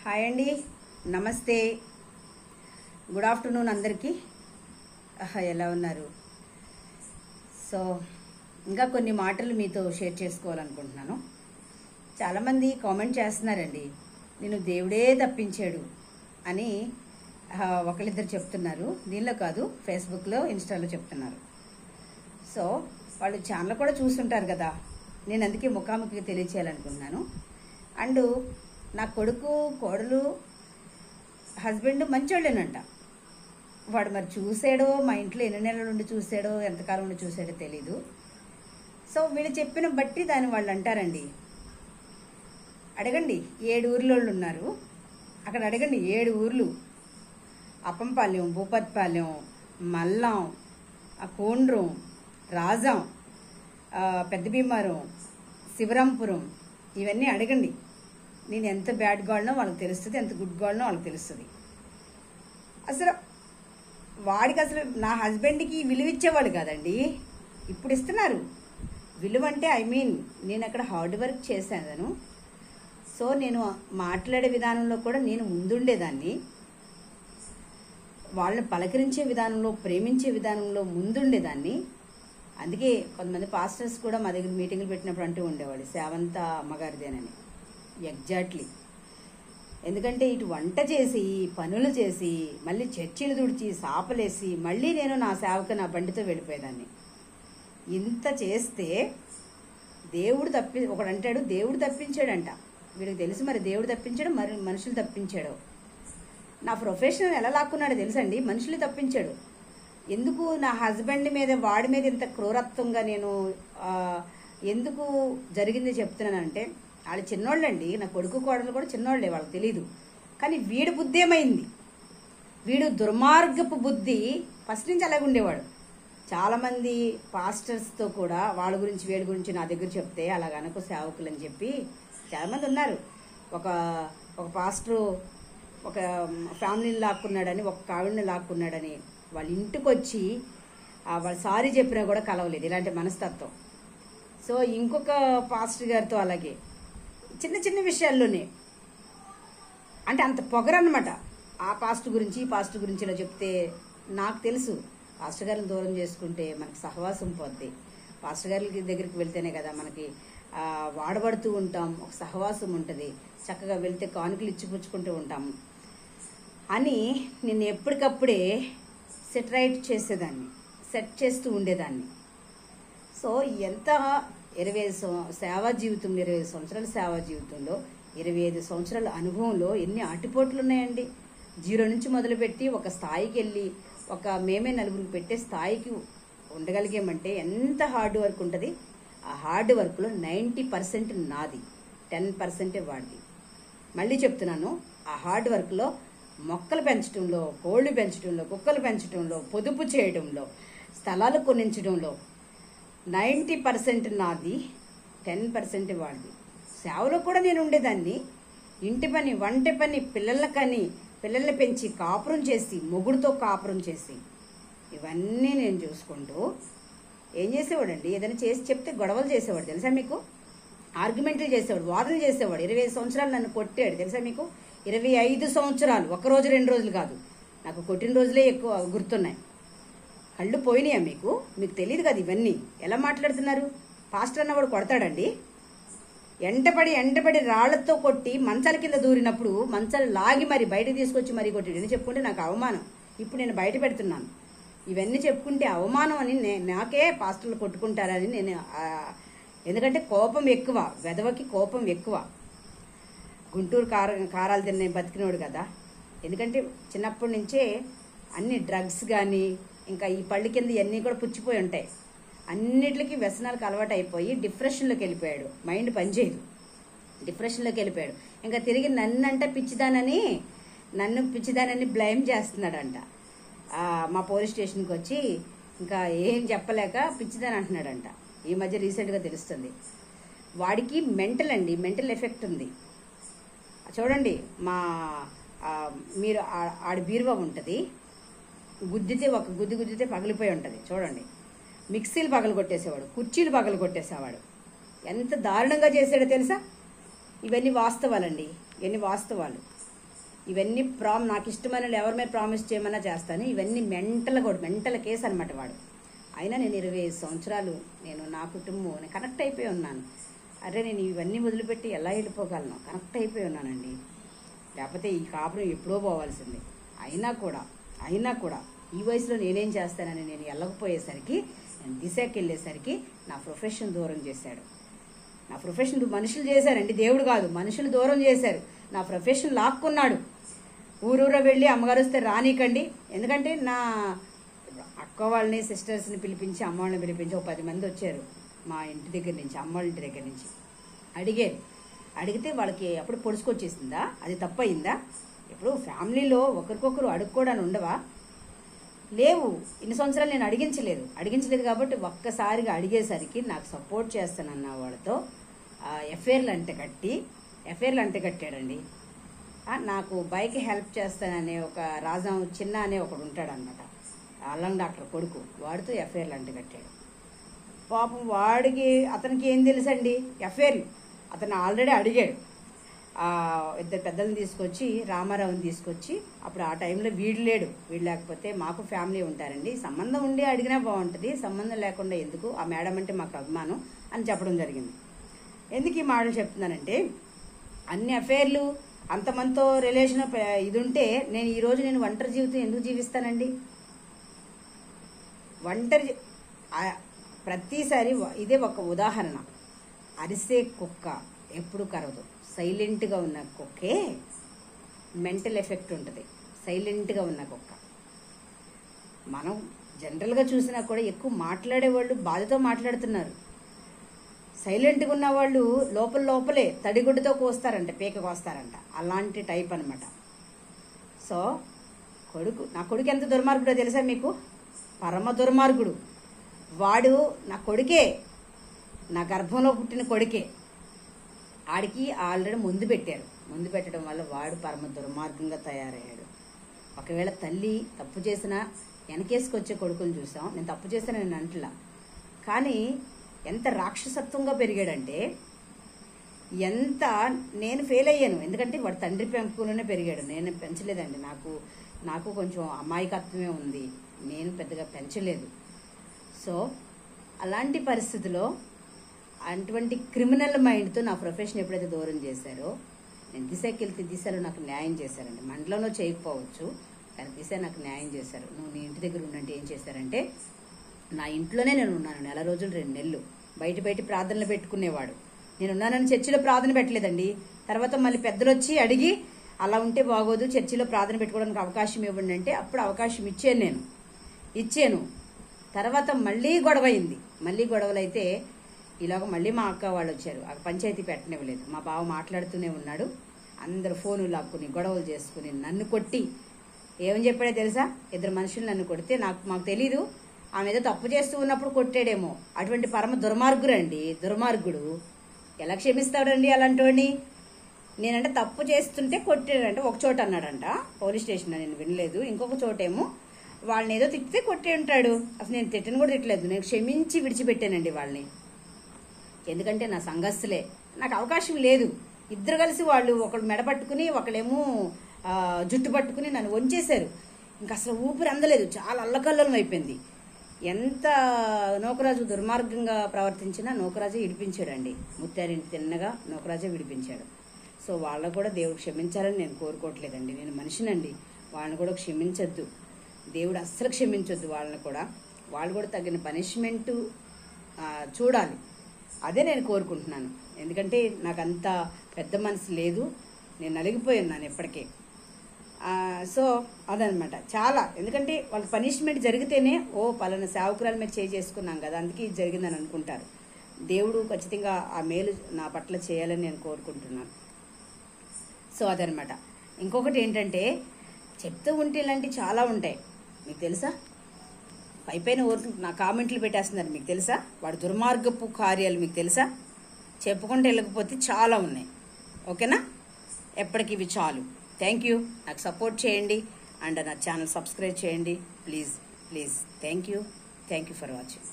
Hi అండి, నమస్తే, good afternoon అందరికీ. ఎలా ఉన్నారు? సో ఇంకా కొన్ని మాటలు మీతో షేర్ చేసుకోవాలనుకుంటున్నాను. చాలామంది కామెంట్ చేస్తున్నారండి, నేను దేవుడే తప్పించాడు అని ఒకళ్ళిద్దరు చెప్తున్నారు. దీనిలో కాదు, ఫేస్బుక్లో, ఇన్స్టాలో చెప్తున్నారు. సో వాళ్ళు ఛానల్ కూడా చూస్తుంటారు కదా, నేను అందుకే ముఖాముఖిగా తెలియచేయాలనుకుంటున్నాను. అండ్ నా కొడుకు, కోడలు, హస్బెండ్ మంచోళ్ళేనంట. వాడు మరి చూసాడో, మా ఇంట్లో ఎన్ని నెలల నుండి చూసాడో, ఎంతకాలం నుండి చూసాడో తెలీదు. సో వీళ్ళు చెప్పిన బట్టి దాన్ని వాళ్ళు అంటారండి. అడగండి, 7 ఊర్లోళ్ళు ఉన్నారు, అక్కడ అడగండి 7 ఊర్లు: అప్పంపాలెం, భూపత్పాలెం, మల్లాం, కోండ్రం, రాజాం, పెద్ద భీమారం, శివరాంపురం, ఇవన్నీ అడగండి. నేను ఎంత బ్యాడ్ గాడ్నో వాళ్ళకి తెలుస్తుంది, ఎంత గుడ్ గాడ్నో వాళ్ళకి తెలుస్తుంది. అసలు వాడికి అసలు నా హస్బెండ్కి విలువ ఇచ్చేవాడు కాదండి, ఇప్పుడు ఇస్తున్నారు విలువ. అంటే నేను అక్కడ హార్డ్ వర్క్ చేశాను. సో నేను మాట్లాడే విధానంలో కూడా నేను ముందుండేదాన్ని, వాళ్ళని పలకరించే విధానంలో, ప్రేమించే విధానంలో ముందుండేదాన్ని. అందుకే కొంతమంది పాస్టర్స్ కూడా మా దగ్గర మీటింగ్లు పెట్టినప్పుడు అంటూ ఉండేవాళ్ళు, సేవంత అమ్మగారిదేనని. ఎగ్జాక్ట్లీ. ఎందుకంటే ఇటు వంట చేసి, పనులు చేసి, మళ్ళీ చర్చిలు తుడిచి, సాపలేసి, మళ్ళీ నేను నా సేవకు నా బండితో వెళ్ళిపోయేదాన్ని. ఇంత చేస్తే ఒకడు అంటాడు దేవుడు తప్పించాడంట. వీడికి తెలుసు మరి దేవుడు తప్పించాడు, మరి మనుషులు తప్పించాడు. నా ప్రొఫెషనల్ ఎలా లాక్కున్నాడో తెలుసండి, మనుషులు తప్పించాడు. ఎందుకు నా హస్బెండ్ మీద, వాడి మీద ఇంత క్రూరత్వంగా నేను ఎందుకు జరిగింది చెప్తున్నానంటే, వాళ్ళు చిన్నోళ్ళండి, నా కొడుకు కోడలు కూడా చిన్నోళ్ళే, వాళ్ళకి తెలీదు. కానీ వీడి బుద్ధి ఏమైంది, వీడు దుర్మార్గపు బుద్ధి ఫస్ట్ నుంచి అలాగే ఉండేవాడు. చాలామంది పాస్టర్స్తో కూడా వాళ్ళ గురించి, వీడి గురించి నా దగ్గర చెప్తే అలాగనకు సేవకులు అని చెప్పి చాలామంది ఉన్నారు. ఒక పాస్టరు ఒక ఫ్యామిలీని లాక్కున్నాడని, ఒక ఆవిడని లాక్కున్నాడని వాళ్ళ ఇంటికి వచ్చి వాళ్ళు సారీ చెప్పినా కూడా కలవలేదు, ఇలాంటి మనస్తత్వం. సో ఇంకొక పాస్టర్ గారితో అలాగే చిన్న చిన్న విషయాల్లోనే, అంటే అంత పొగరన్నమాట. ఆ పాస్టర్ గురించి, ఈ పాస్టర్ గురించి ఇలా చెప్తే నాకు తెలుసు, పాస్టర్ గారిని దూరం చేసుకుంటే మనకి సహవాసం పోద్ది. పాస్టర్ గారి దగ్గరికి వెళ్తేనే కదా మనకి వాడబడుతూ ఉంటాం, ఒక సహవాసం ఉంటుంది, చక్కగా వెళ్తే కానుకలు ఇచ్చిపుచ్చుకుంటూ ఉంటాము అని నేను ఎప్పటికప్పుడే సెట్ చేస్తూ ఉండేదాన్ని. సో ఎంత 25 సేవా జీవితంలో, 25 సంవత్సరాల సేవా జీవితంలో, 25 సంవత్సరాల అనుభవంలో ఎన్ని ఆటిపోట్లు ఉన్నాయండి. 0 నుంచి మొదలుపెట్టి ఒక స్థాయికి వెళ్ళి, మేమే నలుగురికి పెట్టే స్థాయికి ఉండగలిగామంటే ఎంత హార్డ్ వర్క్ ఉంటుంది. ఆ హార్డ్ వర్క్లో 90% నాది, 10% వాడిది. మళ్ళీ చెప్తున్నాను, ఆ హార్డ్ వర్క్లో మొక్కలు పెంచడంలో, కోళ్ళు పెంచడంలో, కుక్కలు పెంచడంలో, పొదుపు చేయడంలో, స్థలాలు కొనించడంలో 90% నాది, 10% వాడిది. సేవలో కూడా నేను ఉండేదాన్ని. ఇంటి పని, వంట పని, పిల్లల్ని పెంచి కాపురం చేసి, మొగుడుతో కాపురం చేసి, ఇవన్నీ నేను చూసుకుంటూ ఏం చేసేవాడండి, ఏదైనా చేసి చెప్తే గొడవలు చేసేవాడు తెలుసా మీకు, ఆర్గ్యుమెంట్లు చేసేవాడు, వాదనలు చేసేవాడు. 25 సంవత్సరాలు నన్ను కొట్టాడు తెలుసా మీకు. 25 సంవత్సరాలు, 1 రోజు 2 రోజులు కాదు, నాకు కొట్టిన రోజులే ఎక్కువ గుర్తున్నాయి. కళ్ళు పోయినాయా మీకు తెలియదు కదా ఇవన్నీ. ఎలా మాట్లాడుతున్నారు? పాస్టర్ అన్నవాడు కొడతాడండి. ఎంటపడి రాళ్లతో కొట్టి మంచాల కింద దూరినప్పుడు మంచాలు లాగి మరి బయట తీసుకొచ్చి మరీ కొట్టాడు అని చెప్పుకుంటే నాకు అవమానం. ఇప్పుడు నేను బయట పెడుతున్నాను. ఇవన్నీ చెప్పుకుంటే అవమానం అని నాకే పాస్టర్లు కొట్టుకుంటారని నేను, ఎందుకంటే కోపం ఎక్కువ, వెధవకి కోపం ఎక్కువ. గుంటూరు కారాలు తిన్న బతికినోడు కదా. ఎందుకంటే చిన్నప్పటి నుంచే అన్ని డ్రగ్స్ కానీ, ఇంకా ఈ పళ్ళు కింద ఇవన్నీ కూడా పుచ్చిపోయి ఉంటాయి. అన్నిటికీ వ్యసనాలకు అలవాటు అయిపోయి డిప్రెషన్లోకి వెళ్ళిపోయాడు. మైండ్ పనిచేయదు, డిప్రెషన్లోకి వెళ్ళిపోయాడు. ఇంకా తిరిగి నన్ను పిచ్చిదానని బ్లేమ్ చేస్తున్నాడంట. మా పోలీస్ స్టేషన్కి వచ్చి ఇంకా ఏం చెప్పలేక పిచ్చిదాని అంటున్నాడంట. ఈ మధ్య రీసెంట్గా తెలుస్తుంది. వాడికి మెంటల్ ఎఫెక్ట్ ఉంది. చూడండి, మీరు ఆడి బీరువా ఉంటుంది, గుద్దితే పగిలిపోయి ఉంటుంది. చూడండి, మిక్సీలు పగలు కొట్టేసేవాడు, కుర్చీలు పగలు కొట్టేసేవాడు. ఎంత దారుణంగా చేసాడో తెలుసా. ఇవన్నీ వాస్తవాలండి, ఇవన్నీ వాస్తవాలు. ఇవన్నీ నాకు ఇష్టమైన ఎవరి మీద ప్రామిస్ చేయమన్నా చేస్తాను. ఇవన్నీ మెంటల్ కేసు అనమాట వాడు. అయినా నేను 25 సంవత్సరాలు నేను నా కుటుంబం నేను కనెక్ట్ అయిపోయి ఉన్నాను. అరే నేను ఇవన్నీ వదిలిపెట్టి ఎలా వెళ్ళిపోగలను, కనెక్ట్ అయిపోయి ఉన్నానండి. లేకపోతే ఈ కాపురం ఎప్పుడో పోవాల్సిందే. అయినా కూడా ఈ వయసులో నేనేం చేస్తానని నేను వెళ్ళకపోయేసరికి, నేను దిశకి వెళ్ళేసరికి నా ప్రొఫెషన్ దూరం చేశాడు. నా ప్రొఫెషన్ మనుషులు చేశారండి, దేవుడు కాదు, మనుషులు దూరం చేశారు. నా ప్రొఫెషన్ లాక్కున్నాడు. ఊరూరా వెళ్ళి అమ్మగారు వస్తే రానీకండి. ఎందుకంటే నా అక్క వాళ్ళని సిస్టర్స్ని పిలిపించి అమ్మ వాళ్ళని పిలిపించి 10 మంది వచ్చారు మా ఇంటి దగ్గర నుంచి, అమ్మ వాళ్ళ ఇంటి దగ్గర నుంచి. అడిగితే వాళ్ళకి అప్పుడు పొడుచుకొచ్చేసిందా? అది తప్పయిందా? ఇప్పుడు ఫ్యామిలీలో ఒకరికొకరు అడుక్కోవడానికి ఉండవా? లేవు. ఇన్ని సంవత్సరాలు నేను అడిగించలేదు కాబట్టి ఒక్కసారిగా అడిగేసరికి నాకు సపోర్ట్ చేస్తానన్న వాళ్ళతో ఎఫ్ఐఆర్లు అంటగట్టాడండి. నాకు బైక్ హెల్ప్ చేస్తాననే ఒక రాజా చిన్న అనే ఒకడు ఉంటాడు అనమాట, అల్లం డాక్టర్ కొడుకు, వాడితో ఎఫ్ఐఆర్లు అంటగట్టాడు. పాపం అతనికి ఏం తెలుసండి ఎఫ్ఐఆర్లు. అతను ఆల్రెడీ అడిగాడు. 2 పెద్దలను తీసుకొచ్చి, రామారావుని తీసుకొచ్చి, అప్పుడు ఆ టైంలో వీడు లేకపోతే మాకు ఫ్యామిలీ ఉంటారండి, సంబంధం ఉండి అడిగినా బాగుంటుంది, సంబంధం లేకుండా ఎందుకు, ఆ మేడం అంటే మాకు అభిమానం అని చెప్పడం జరిగింది. ఎందుకు ఈ మాటలు చెప్తున్నానంటే, అన్ని అఫైర్లు అంతమందితో రిలేషన్ ఇది ఉంటే ఈరోజు నేను ఒంటరి జీవితం ఎందుకు జీవిస్తానండి? ప్రతిసారి ఇదే ఒక ఉదాహరణ. అరిసే కుక్క ఎప్పుడు కరవదు. సైలెంట్గా ఉన్న కుక్కే మెంటల్ ఎఫెక్ట్ ఉంటుంది. సైలెంట్గా ఉన్న కుక్క. మనం జనరల్గా చూసినా కూడా ఎక్కువ మాట్లాడేవాళ్ళు బాధతో మాట్లాడుతున్నారు. సైలెంట్గా ఉన్న వాళ్ళు లోపలే తడిగుడ్డతో కోస్తారంట, పీక కోస్తారంట. అలాంటి టైప్ అనమాట. సో నా కొడుకు ఎంత దుర్మార్గుడో తెలుసా మీకు? పరమ దుర్మార్గుడు వాడు. నా కొడుకే, నా గర్భంలో పుట్టిన కొడుకే. ఆడికి ఆల్రెడీ ముందు పెట్టడం వల్ల వాడు పరమ దుర్మార్గంగా తయారయ్యాడు. ఒకవేళ తల్లి తప్పు చేసినా వెనకేసుకొచ్చే కొడుకుని చూసాం. నేను తప్పు చేసిన నేను అంటలా, కానీ ఎంత రాక్షసత్వంగా పెరిగాడంటే, నేను ఫెయిల్ అయ్యాను. ఎందుకంటే వాడు తండ్రి పెంపులోనే పెరిగాడు, నేను పెంచలేదండి. నాకు కొంచెం అమాయకత్వమే ఉంది, నేను పెద్దగా పెంచలేదు. సో అలాంటి పరిస్థితిలో అటువంటి క్రిమినల్ మైండ్తో నా ప్రొఫెషన్ ఎప్పుడైతే దూరం చేశారో, నేను దిశకి వెళ్తే దిశలో నాకు న్యాయం చేశారండి. మండలంలో చేయకపోవచ్చు, కానీ దిశ నాకు న్యాయం చేశారు. నువ్వు నీ ఇంటి దగ్గర ఉండంటే ఏం చేశారంటే, నా ఇంట్లోనే నేను ఉన్నాను 4 రోజులు 2 నెలలు. బయట ప్రార్థనలు పెట్టుకునేవాడు. నేను ఉన్నానని చర్చిలో ప్రార్థన పెట్టలేదండి. తర్వాత మళ్ళీ పెద్దలు వచ్చి అడిగి, అలా ఉంటే బాగోదు, చర్చిలో ప్రార్థన పెట్టుకోవడానికి అవకాశం ఇవ్వండి అంటే అప్పుడు అవకాశం ఇచ్చాను. తర్వాత మళ్ళీ గొడవైంది. మళ్ళీ గొడవలైతే ఇలాగ మళ్ళీ మా అక్క వాళ్ళు వచ్చారు. ఆ పంచాయతీ పెట్టనివ్వలేదు. మా బావ మాట్లాడుతూనే ఉన్నాడు. అందరు ఫోన్లు లాక్కుని గొడవలు చేసుకుని నన్ను కొట్టి ఏమని చెప్పాడో తెలుసా? 2 మనుషులు నన్ను కొడితే మాకు తెలీదు, ఆమె ఏదో తప్పు చేస్తూ ఉన్నప్పుడు కొట్టాడేమో. అటువంటి పరమ దుర్మార్గుడు ఎలా క్షమిస్తాడండి అలాంటి? నేనంటే తప్పు చేస్తుంటే కొట్టాడంటే ఒక చోట అన్నాడంట, పోలీస్ స్టేషన్, నేను వినలేదు. ఇంకొక చోటేమో వాళ్ళని ఏదో తిట్టితే కొట్టే ఉంటాడు. అసలు నేను తిట్టను కూడా తిట్టలేదు, నేను క్షమించి విడిచిపెట్టానండి వాళ్ళని. ఎందుకంటే నా సంఘస్థులే, నాకు అవకాశం లేదు. ఇద్దరు కలిసి వాళ్ళు ఒకళ్ళు మెడ పట్టుకుని ఒకళ్ళేమో జుట్టు పట్టుకుని నన్ను వంచేశారు. ఇంకా అసలు ఊపిరి అందలేదు, చాలా అల్లకల్లోలం అయిపోయింది. ఎంత నూకరాజు దుర్మార్గంగా ప్రవర్తించినా నూకరాజే విడిపించాడండి. ముత్యారింటి తిన్నగా నూకరాజే విడిపించాడు. సో వాళ్ళకు కూడా దేవుడు క్షమించాలని నేను కోరుకోవట్లేదండి. నేను మనిషినండి, వాళ్ళని కూడా క్షమించొద్దు. దేవుడు అస్సలు క్షమించొద్దు వాళ్ళని కూడా. వాళ్ళు కూడా తగిన పనిష్మెంటు చూడాలి. అదే నేను కోరుకుంటున్నాను. ఎందుకంటే నాకు అంత పెద్ద మనసు లేదు, నేను నలిగిపోయి ఉన్నాను ఎప్పటికే. సో అదనమాట చాలా. ఎందుకంటే వాళ్ళకి పనిష్మెంట్ జరిగితేనే పలానా సేవకురాల మీద చేసుకున్నాం కదా, అందుకే ఇది జరిగిందని అనుకుంటారు. దేవుడు ఖచ్చితంగా ఆ మేలు నా పట్ల చేయాలని నేను కోరుకుంటున్నాను. సో అదనమాట. ఇంకొకటి ఏంటంటే, చెప్తూ ఉంటే ఇలాంటివి చాలా ఉంటాయి. మీకు తెలుసా? పైపైన నా కామెంట్లు పెట్టేస్తున్నారు. మీకు తెలుసా వాడు దుర్మార్గపు కార్యాలు? మీకు తెలుసా? చెప్పుకుంటే వెళ్ళకపోతే చాలా ఉన్నాయి. ఓకేనా? ఎప్పటికి ఇవి చాలు. Thank you. నాకు సపోర్ట్ చేయండి అండ్ నా ఛానల్ సబ్స్క్రైబ్ చేయండి please. Thank you for watching.